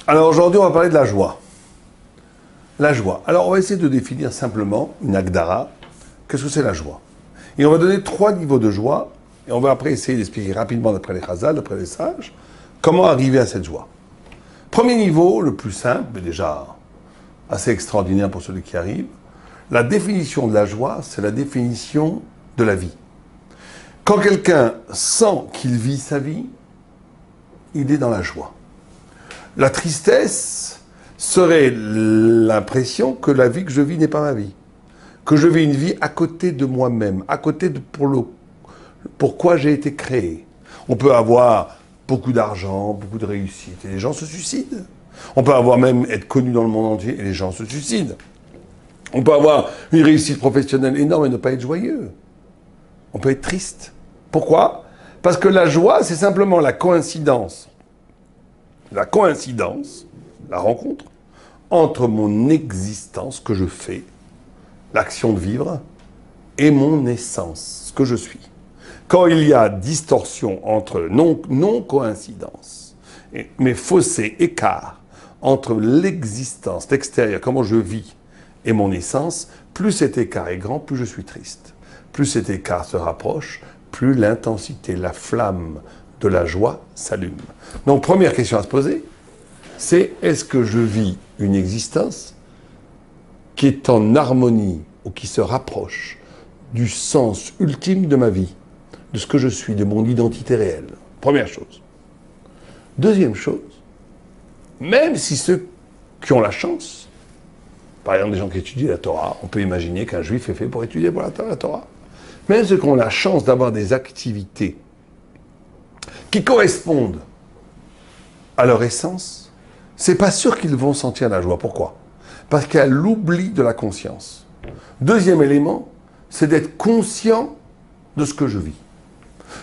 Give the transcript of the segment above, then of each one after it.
Alors aujourd'hui, on va parler de la joie. La joie. Alors on va essayer de définir simplement une agdara. Qu'est-ce que c'est la joie? Et on va donner 3 niveaux de joie. Et on va après essayer d'expliquer rapidement, d'après les chazal, d'après les sages, comment arriver à cette joie. Premier niveau, le plus simple, mais déjà assez extraordinaire pour celui qui arrive. La définition de la joie, c'est la définition de la vie. Quand quelqu'un sent qu'il vit sa vie, il est dans la joie. La tristesse serait l'impression que la vie que je vis n'est pas ma vie. Que je vis une vie à côté de moi-même, à côté de pourquoi j'ai été créé. On peut avoir beaucoup d'argent, beaucoup de réussite, et les gens se suicident. On peut avoir même être connu dans le monde entier, et les gens se suicident. On peut avoir une réussite professionnelle énorme et ne pas être joyeux. On peut être triste. Pourquoi? Parce que la joie, c'est simplement la coïncidence, la rencontre, entre mon existence que je fais, l'action de vivre, et mon essence, ce que je suis. Quand il y a distorsion entre non-coïncidence, mais fossé, écart, entre l'existence, l'extérieur, comment je vis, et mon essence, plus cet écart est grand, plus je suis triste. Plus cet écart se rapproche, plus l'intensité, la flamme de la joie s'allume. Donc, première question à se poser, c'est est-ce que je vis une existence qui est en harmonie ou qui se rapproche du sens ultime de ma vie, de ce que je suis, de mon identité réelle. Première chose. Deuxième chose, même si ceux qui ont la chance, par exemple des gens qui étudient la Torah, on peut imaginer qu'un juif est fait pour étudier pour la Torah. Même ceux qui ont la chance d'avoir des activités qui correspondent à leur essence, c'est pas sûr qu'ils vont sentir la joie. Pourquoi? Parce qu'il y a l'oubli de la conscience. Deuxième élément, c'est d'être conscient de ce que je vis.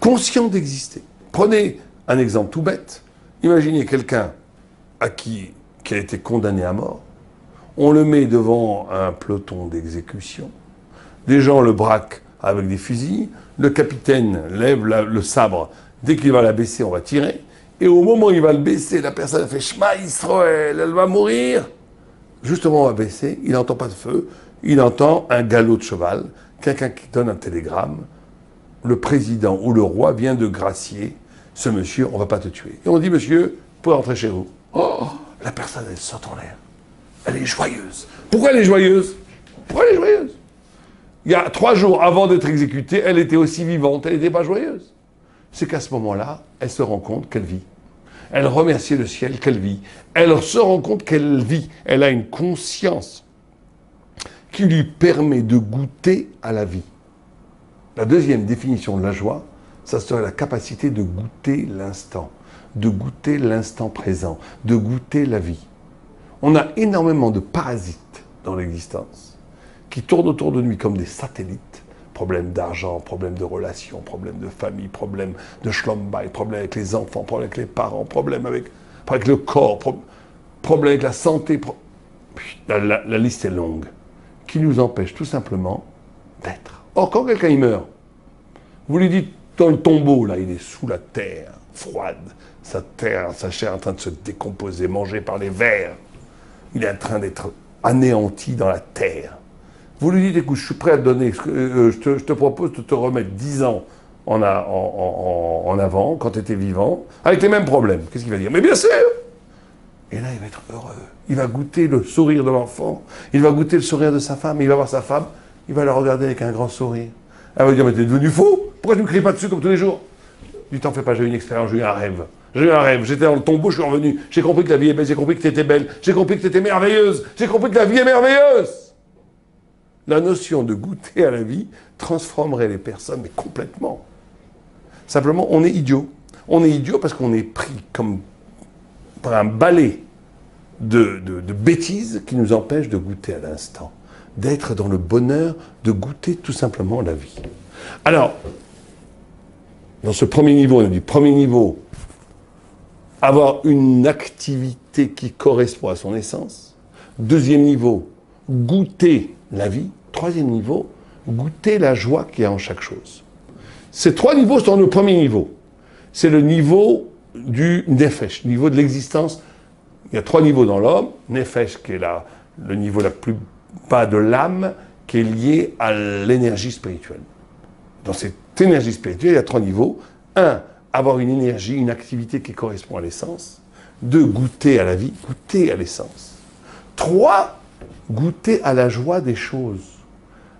Conscient d'exister. Prenez un exemple tout bête. Imaginez quelqu'un qui a été condamné à mort. On le met devant un peloton d'exécution. Des gens le braquent avec des fusils. Le capitaine lève le sabre. Dès qu'il va la baisser, on va tirer. Et au moment où il va le baisser, la personne a fait Shema Israël, elle va mourir. Justement, on va baisser. Il n'entend pas de feu. Il entend un galop de cheval. Quelqu'un qui donne un télégramme. Le président ou le roi vient de gracier ce monsieur, on ne va pas te tuer. Et on dit, monsieur, vous pouvez rentrer chez vous. Oh, la personne, elle saute en l'air. Elle est joyeuse. Pourquoi elle est joyeuse? Pourquoi elle est joyeuse? Il y a 3 jours avant d'être exécutée, elle était aussi vivante, elle n'était pas joyeuse. C'est qu'à ce moment-là, elle se rend compte qu'elle vit. Elle remercie le ciel qu'elle vit. Elle se rend compte qu'elle vit. Elle a une conscience qui lui permet de goûter à la vie. La deuxième définition de la joie, ça serait la capacité de goûter l'instant présent, de goûter la vie. On a énormément de parasites dans l'existence qui tournent autour de nous comme des satellites. Problème d'argent, problème de relations, problème de famille, problème de schlombay, problème avec les enfants, problème avec les parents, problème avec le corps, problème avec la santé. La liste est longue, qui nous empêche tout simplement d'être. Or, quand quelqu'un il meurt, vous lui dites dans le tombeau, là, il est sous la terre, froide, sa chair est en train de se décomposer, mangée par les vers. Il est en train d'être anéanti dans la terre. Vous lui dites, écoute, je suis prêt à te donner, je te propose de te remettre 10 ans en avant, quand tu étais vivant, avec les mêmes problèmes. Qu'est-ce qu'il va dire? Mais bien sûr! Et là, il va être heureux. Il va goûter le sourire de l'enfant, il va goûter le sourire de sa femme, il va voir sa femme, il va la regarder avec un grand sourire. Elle va dire, mais t'es devenu fou? Pourquoi tu ne me cries pas dessus comme tous les jours? Du t'en fais pas, j'ai eu une expérience, j'ai eu un rêve. J'ai eu un rêve, j'étais dans le tombeau, je suis revenu. J'ai compris que la vie est belle, j'ai compris que t'étais belle, j'ai compris que t'étais merveilleuse, j'ai compris que la vie est merveilleuse. La notion de goûter à la vie transformerait les personnes, mais complètement. Simplement, on est idiot. On est idiot parce qu'on est pris comme par un balai de bêtises qui nous empêchent de goûter à l'instant, d'être dans le bonheur, de goûter tout simplement la vie. Alors, dans ce premier niveau, on a dit premier niveau, avoir une activité qui correspond à son essence. Deuxième niveau, goûter la vie. Troisième niveau, goûter la joie qu'il y a en chaque chose. Ces 3 niveaux sont le premier niveau. C'est le niveau du nefesh, le niveau de l'existence Il y a 3 niveaux dans l'homme. Nefesh, qui est le niveau la plus bas de l'âme, qui est lié à l'énergie spirituelle. Dans cette énergie spirituelle, il y a 3 niveaux. 1, avoir une énergie, une activité qui correspond à l'essence. 2, goûter à la vie, goûter à l'essence. 3, goûter à la joie des choses.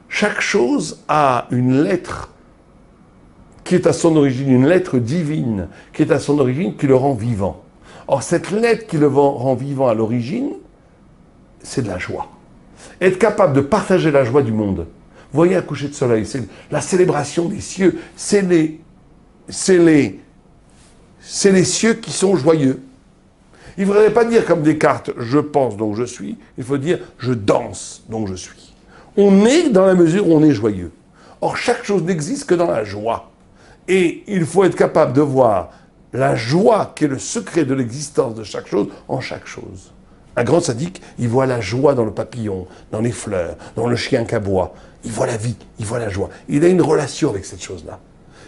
Chaque chose a une lettre qui est à son origine, une lettre divine, qui est à son origine, qui le rend vivant. Or, cette lettre qui le rend vivant à l'origine, c'est de la joie. Être capable de partager la joie du monde. Vous voyez un coucher de soleil, c'est la célébration des cieux, c'est les cieux qui sont joyeux. Il ne faudrait pas dire comme Descartes, je pense donc je suis, il faut dire je danse donc je suis. On est dans la mesure où on est joyeux. Or, chaque chose n'existe que dans la joie. Et il faut être capable de voir la joie qui est le secret de l'existence de chaque chose en chaque chose. Un grand sadique, il voit la joie dans le papillon, dans les fleurs, dans le chien qui aboie. Il voit la vie, il voit la joie. Il a une relation avec cette chose-là.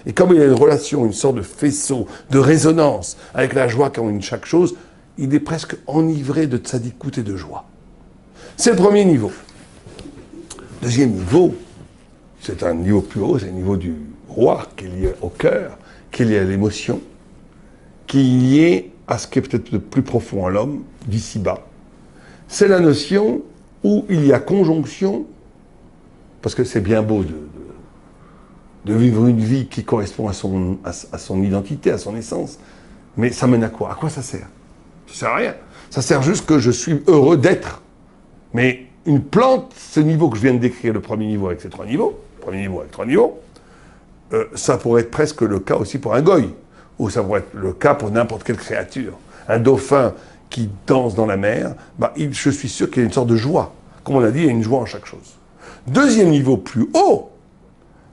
Et comme il a une relation, une sorte de faisceau, de résonance avec la joie qu'a une chaque chose, il est presque enivré de tzadikout et de joie. C'est le premier niveau. Deuxième niveau, c'est un niveau plus haut, c'est le niveau du roi qui est lié au cœur, qui est lié à l'émotion, qui est lié à ce qui est peut-être le plus profond à l'homme, d'ici-bas. C'est la notion où il y a conjonction, parce que c'est bien beau de vivre une vie qui correspond à son identité, à son essence, mais ça mène à quoi? À quoi ça sert? Ça sert à rien. Ça sert juste que je suis heureux d'être. Mais une plante, ce niveau que je viens de décrire, le premier niveau avec ces 3 niveaux, ça pourrait être presque le cas aussi pour un goy, ou ça pourrait être le cas pour n'importe quelle créature. Un dauphin qui danse dans la mer, je suis sûr qu'il y a une sorte de joie. Comme on a dit, il y a une joie en chaque chose. Deuxième niveau plus haut,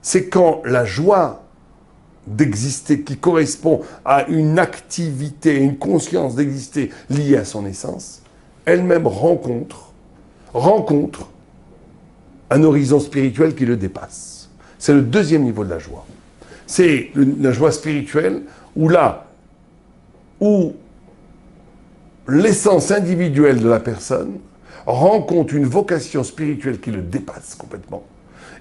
c'est quand la joie d'exister, qui correspond à une activité, une conscience d'exister liée à son essence, elle-même rencontre un horizon spirituel qui le dépasse. C'est le deuxième niveau de la joie. C'est la joie spirituelle où l'essence individuelle de la personne rencontre une vocation spirituelle qui le dépasse complètement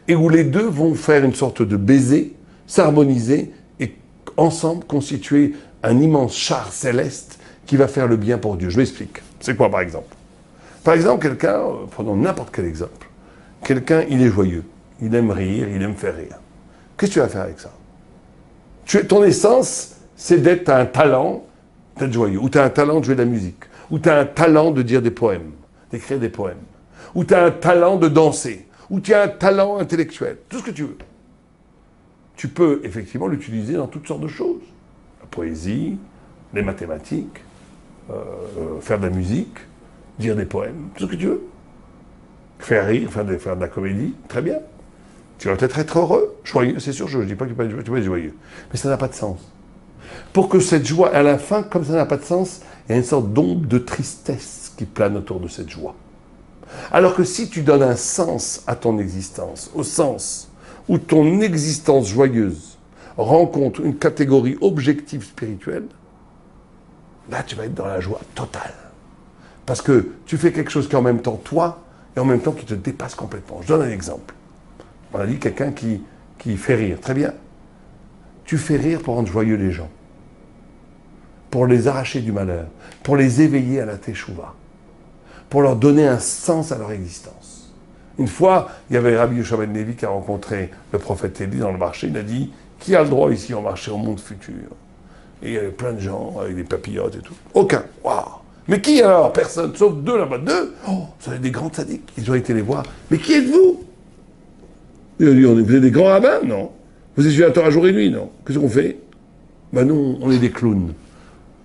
et où les deux vont faire une sorte de baiser, s'harmoniser et ensemble constituer un immense char céleste qui va faire le bien pour Dieu. Je m'explique. C'est quoi par exemple? Par exemple, quelqu'un, prenons n'importe quel exemple, quelqu'un, il est joyeux, il aime rire, il aime faire rire. Qu'est-ce que tu vas faire avec ça? Ton essence, c'est d'être un talent d'être joyeux, ou tu as un talent de jouer de la musique, ou tu as un talent de dire des poèmes, d'écrire des poèmes, ou tu as un talent de danser, ou tu as un talent intellectuel, tout ce que tu veux. Tu peux effectivement l'utiliser dans toutes sortes de choses. La poésie, les mathématiques, faire de la musique, dire des poèmes, tout ce que tu veux. Faire rire, faire de la comédie, très bien. Tu vas peut-être être heureux, joyeux, c'est sûr, je ne dis pas que tu vas être joyeux. Mais ça n'a pas de sens. Pour que cette joie, à la fin, comme ça n'a pas de sens, il y a une sorte d'ombre de tristesse qui plane autour de cette joie. Alors que si tu donnes un sens à ton existence, au sens où ton existence joyeuse rencontre une catégorie objective spirituelle, là tu vas être dans la joie totale. Parce que tu fais quelque chose qui est en même temps toi, et en même temps qui te dépasse complètement. Je donne un exemple. On a dit quelqu'un qui fait rire. Très bien. Tu fais rire pour rendre joyeux les gens. Pour les arracher du malheur. Pour les éveiller à la teshuva. Pour leur donner un sens à leur existence. Une fois, il y avait Rabbi Yoshua ben Levi qui a rencontré le prophète Élie dans le marché. Il a dit, qui a le droit ici au marché, au monde futur? Et il y avait plein de gens avec des papillotes et tout. Aucun. Waouh! Mais qui alors? Personne, sauf 2 là-bas. 2? Oh, ça va être des grands tzaddiks. Ils ont été les voir. Mais qui êtes-vous? Il a dit, vous êtes des grands rabbins? Non. Vous étudiez la Torah jour et nuit? Non. Qu'est-ce qu'on fait? Ben non, on est des clowns.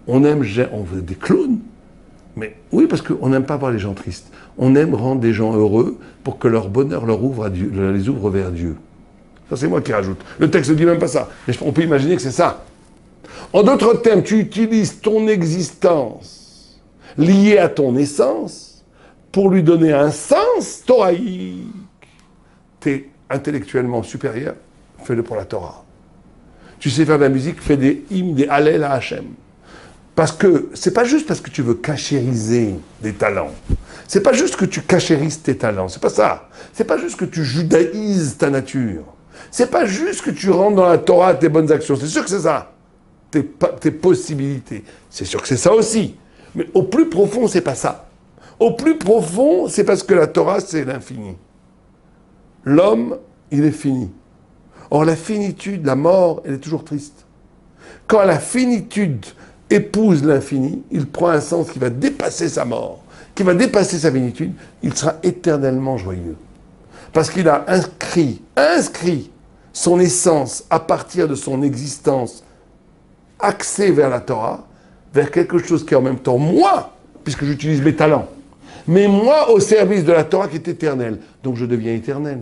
On veut des clowns. Mais oui, parce qu'on n'aime pas voir les gens tristes. On aime rendre des gens heureux pour que leur bonheur les ouvre vers Dieu. Ça, c'est moi qui rajoute. Le texte ne dit même pas ça. Mais on peut imaginer que c'est ça. En d'autres termes, tu utilises ton existence liée à ton essence pour lui donner un sens toraïque. T'es intellectuellement supérieur, fais-le pour la Torah. Tu sais faire de la musique, fais des hymnes, des hallel à Hachem. Parce que c'est pas juste parce que tu veux cachériser des talents. C'est pas juste que tu cachérises tes talents. C'est pas ça. C'est pas juste que tu judaïses ta nature. C'est pas juste que tu rentres dans la Torah tes bonnes actions. C'est sûr que c'est ça. Tes possibilités. C'est sûr que c'est ça aussi. Mais au plus profond, c'est pas ça. Au plus profond, c'est parce que la Torah, c'est l'infini. L'homme, il est fini. Or, la finitude, la mort, elle est toujours triste. Quand la finitude épouse l'infini, il prend un sens qui va dépasser sa mort, qui va dépasser sa finitude, il sera éternellement joyeux. Parce qu'il a inscrit son essence à partir de son existence axée vers la Torah, vers quelque chose qui est en même temps moi, puisque j'utilise mes talents, mais moi au service de la Torah qui est éternelle. Donc je deviens éternel.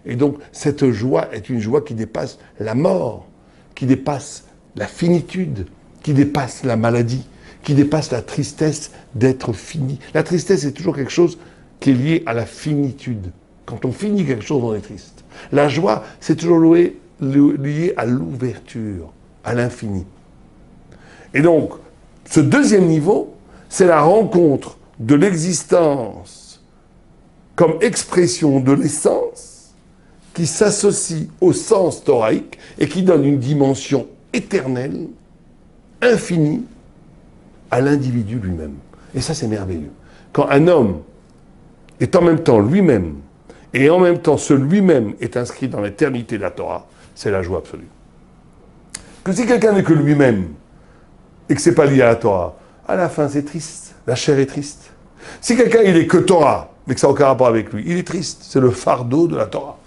Et donc cette joie est une joie qui dépasse la mort, qui dépasse la finitude, qui dépasse la maladie, qui dépasse la tristesse d'être fini. La tristesse est toujours quelque chose qui est lié à la finitude. Quand on finit quelque chose, on est triste. La joie, c'est toujours lié à l'ouverture, à l'infini. Et donc, ce deuxième niveau, c'est la rencontre de l'existence comme expression de l'essence qui s'associe au sens thoraïque et qui donne une dimension éternelle, infinie, à l'individu lui-même. Et ça, c'est merveilleux. Quand un homme est en même temps lui-même, et en même temps ce lui-même est inscrit dans l'éternité de la Torah, c'est la joie absolue. Que si quelqu'un n'est que lui-même, et que c'est pas lié à la Torah, à la fin, c'est triste. La chair est triste. Si quelqu'un, il est que Torah, mais que ça n'a aucun rapport avec lui, il est triste. C'est le fardeau de la Torah.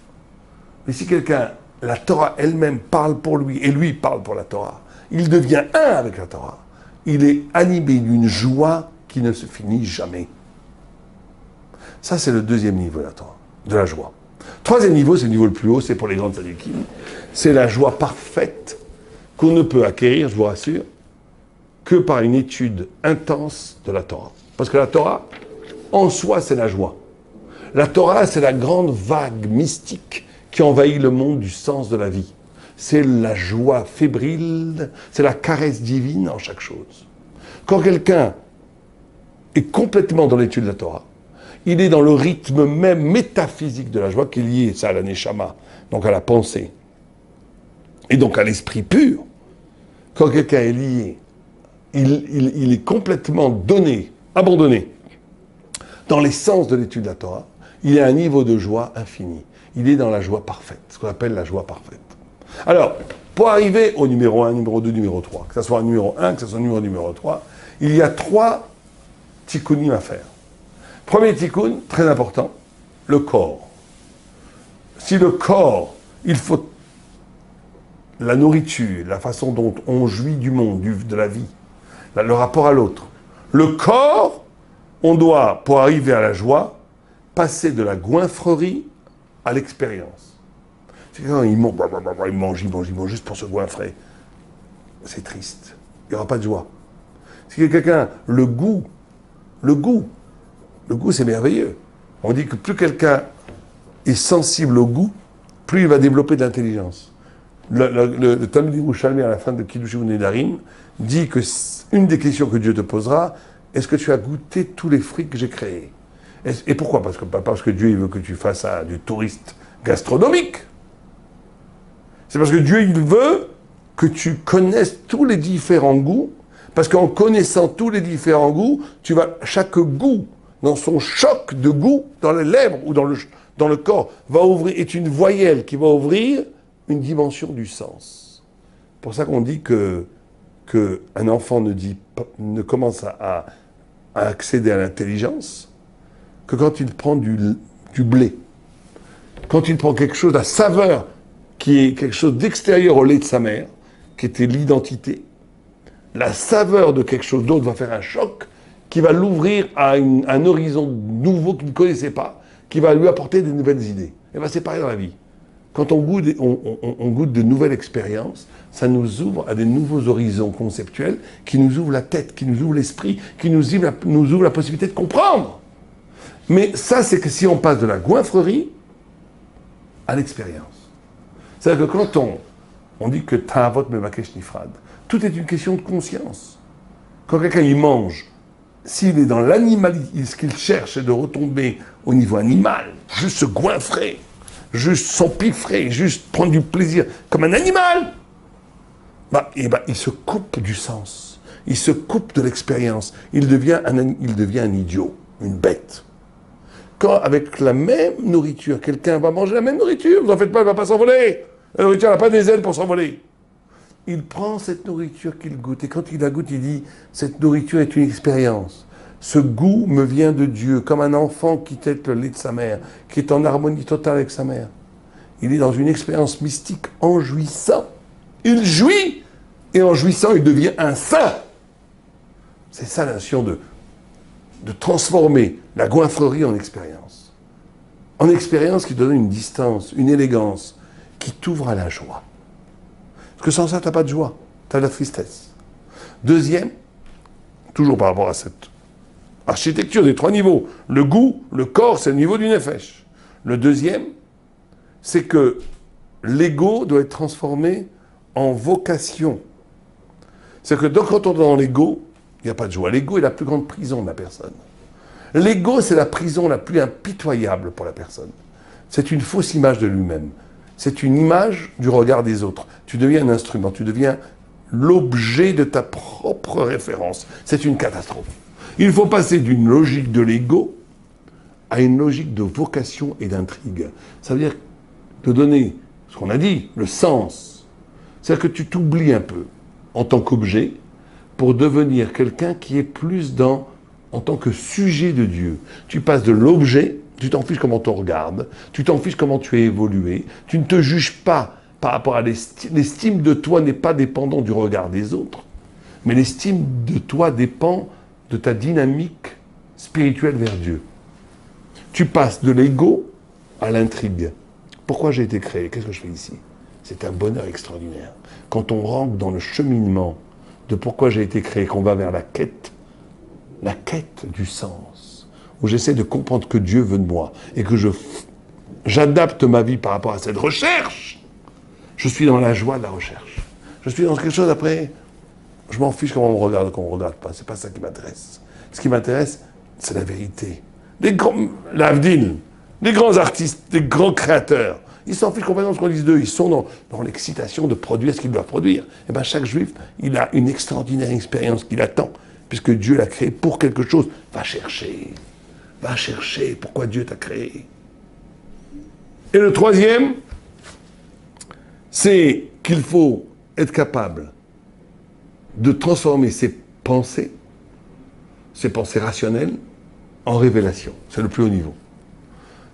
Mais si quelqu'un, la Torah elle-même parle pour lui, et lui parle pour la Torah, il devient un avec la Torah. Il est animé d'une joie qui ne se finit jamais. Ça, c'est le deuxième niveau de la Torah, de la joie. Troisième niveau, c'est le niveau le plus haut, c'est pour les grandes tzadikim. C'est la joie parfaite qu'on ne peut acquérir, je vous rassure, que par une étude intense de la Torah. Parce que la Torah, en soi, c'est la joie. La Torah, c'est la grande vague mystique qui envahit le monde du sens de la vie. C'est la joie fébrile, c'est la caresse divine en chaque chose. Quand quelqu'un est complètement dans l'étude de la Torah, il est dans le rythme même métaphysique de la joie qui est lié, ça, à la neshama, donc à la pensée, et donc à l'esprit pur. Quand quelqu'un est lié, il est complètement donné, abandonné dans l'essence de l'étude de la Torah, il est à un niveau de joie infini. Il est dans la joie parfaite, ce qu'on appelle la joie parfaite. Alors, pour arriver au numéro 1, numéro 2, numéro 3, que ce soit un numéro 1, que ce soit un numéro 3, il y a 3 tikkunim à faire. Premier tikkun, très important, le corps. Si le corps, il faut la nourriture, la façon dont on jouit du monde, de la vie, le rapport à l'autre. Le corps, on doit, pour arriver à la joie, passer de la goinfrerie à l'expérience. C'est quand il mange juste pour se goinfrer. C'est triste. Il n'y aura pas de joie. Si quelqu'un, le goût, c'est merveilleux. On dit que plus quelqu'un est sensible au goût, plus il va développer de l'intelligence. Le Talmud Yerushalmi, à la fin de Kiddushin Nedarim, dit que une des questions que Dieu te posera, est-ce que tu as goûté tous les fruits que j'ai créés? Et pourquoi? Parce que Dieu il veut que tu fasses du touriste gastronomique. C'est parce que Dieu il veut que tu connaisses tous les différents goûts, parce qu'en connaissant tous les différents goûts, chaque goût, dans son choc de goût, dans les lèvres ou dans le corps, est une voyelle qui va ouvrir une dimension du sens. C'est pour ça qu'on dit qu'un enfant ne commence à accéder à l'intelligence que quand il prend du blé. Quand il prend quelque chose, la saveur, qui est quelque chose d'extérieur au lait de sa mère, qui était l'identité, la saveur de quelque chose d'autre va faire un choc qui va l'ouvrir à un horizon nouveau qu'il ne connaissait pas, qui va lui apporter des nouvelles idées. Et bien c'est pareil dans la vie. Quand on goûte de nouvelles expériences, ça nous ouvre à des nouveaux horizons conceptuels qui nous ouvrent la tête, qui nous ouvrent l'esprit, qui nous ouvrent la possibilité de comprendre. Mais ça, c'est que si on passe de la goinfrerie à l'expérience. C'est-à-dire que quand on dit que Ta'avot Mevakesh Nifrad, tout est une question de conscience. Quand quelqu'un il mange, s'il est dans l'animalité, ce qu'il cherche, c'est de retomber au niveau animal, juste se goinfrer, juste s'empiffrer, juste prendre du plaisir comme un animal, il se coupe du sens, il se coupe de l'expérience, il devient un idiot, une bête. Quand avec la même nourriture, quelqu'un va manger la même nourriture, vous en faites pas, elle ne va pas s'envoler. La nourriture n'a pas des ailes pour s'envoler. Il prend cette nourriture qu'il goûte, et quand il la goûte, il dit, cette nourriture est une expérience. Ce goût me vient de Dieu, comme un enfant qui tète le lait de sa mère, qui est en harmonie totale avec sa mère. Il est dans une expérience mystique en jouissant. Il jouit, et en jouissant, il devient un saint. C'est ça la notion de transformer la goinfrerie en expérience. En expérience qui donne une distance, une élégance, qui t'ouvre à la joie. Parce que sans ça, tu n'as pas de joie, tu as de la tristesse. Deuxième, toujours par rapport à cette architecture des 3 niveaux, le goût, le corps, c'est le niveau du nefesh. Le deuxième, c'est que l'ego doit être transformé en vocation. C'est-à-dire que quand on est dans l'ego, il n'y a pas de joie. L'ego est la plus grande prison de la personne. L'ego, c'est la prison la plus impitoyable pour la personne. C'est une fausse image de lui-même. C'est une image du regard des autres. Tu deviens un instrument, tu deviens l'objet de ta propre référence. C'est une catastrophe. Il faut passer d'une logique de l'ego à une logique de vocation et d'intrigue. Ça veut dire de donner, ce qu'on a dit, le sens. C'est-à-dire que tu t'oublies un peu en tant qu'objet pour devenir quelqu'un qui est plus en tant que sujet de Dieu. Tu passes de l'objet, tu t'en fiches comment on te regarde, tu t'en fiches comment tu es évolué, tu ne te juges pas par rapport à l'estime. L'estime de toi n'est pas dépendant du regard des autres, mais l'estime de toi dépend de ta dynamique spirituelle vers Dieu. Tu passes de l'ego à l'intrigue. Pourquoi j'ai été créé? Qu'est-ce que je fais ici? C'est un bonheur extraordinaire. Quand on rentre dans le cheminement de pourquoi j'ai été créé, qu'on va vers la quête du sens, où j'essaie de comprendre que Dieu veut de moi, et que j'adapte ma vie par rapport à cette recherche, je suis dans la joie de la recherche. Je suis dans quelque chose, après, je m'en fiche comment on me regarde ou comment on ne regarde pas, c'est pas ça qui m'intéresse. Ce qui m'intéresse, c'est la vérité. L'Avdil, les grands artistes, les grands créateurs, ils s'en fichent complètement de ce qu'on dit d'eux. Ils sont dans l'excitation de produire ce qu'ils doivent produire. Et bien chaque juif, il a une extraordinaire expérience qui l'attend, puisque Dieu l'a créé pour quelque chose. Va chercher pourquoi Dieu t'a créé. Et le troisième, c'est qu'il faut être capable de transformer ses pensées rationnelles, en révélation. C'est le plus haut niveau.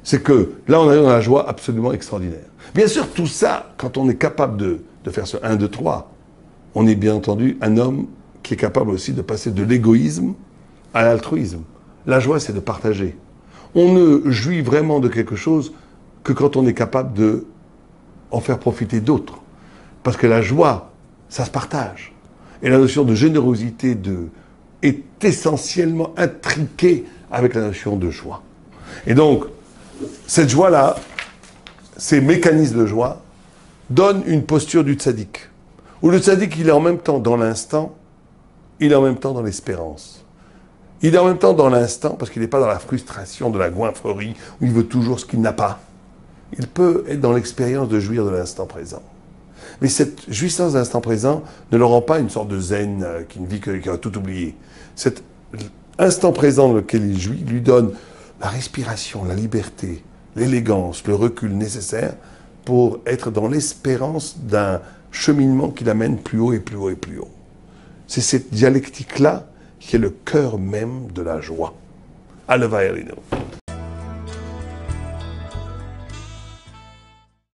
C'est que là, on est dans la joie absolument extraordinaire. Bien sûr, tout ça, quand on est capable de faire ce 1, 2, 3, on est bien entendu un homme qui est capable aussi de passer de l'égoïsme à l'altruisme. La joie, c'est de partager. On ne jouit vraiment de quelque chose que quand on est capable de en faire profiter d'autres. Parce que la joie, ça se partage. Et la notion de générosité est essentiellement intriquée avec la notion de joie. Et donc, cette joie-là, ces mécanismes de joie, donnent une posture du tzaddik. Où le tzaddik, il est en même temps dans l'instant, il est en même temps dans l'espérance. Il est en même temps dans l'instant, parce qu'il n'est pas dans la frustration de la goinfrerie, où il veut toujours ce qu'il n'a pas. Il peut être dans l'expérience de jouir de l'instant présent. Mais cette jouissance de l'instant présent ne le rend pas une sorte de zen qui ne vit qui a tout oublié. Cet instant présent dans lequel il jouit lui donne la respiration, la liberté, l'élégance, le recul nécessaire pour être dans l'espérance d'un cheminement qui l'amène plus haut et plus haut et plus haut. C'est cette dialectique-là qui est le cœur même de la joie. Aleva Erino.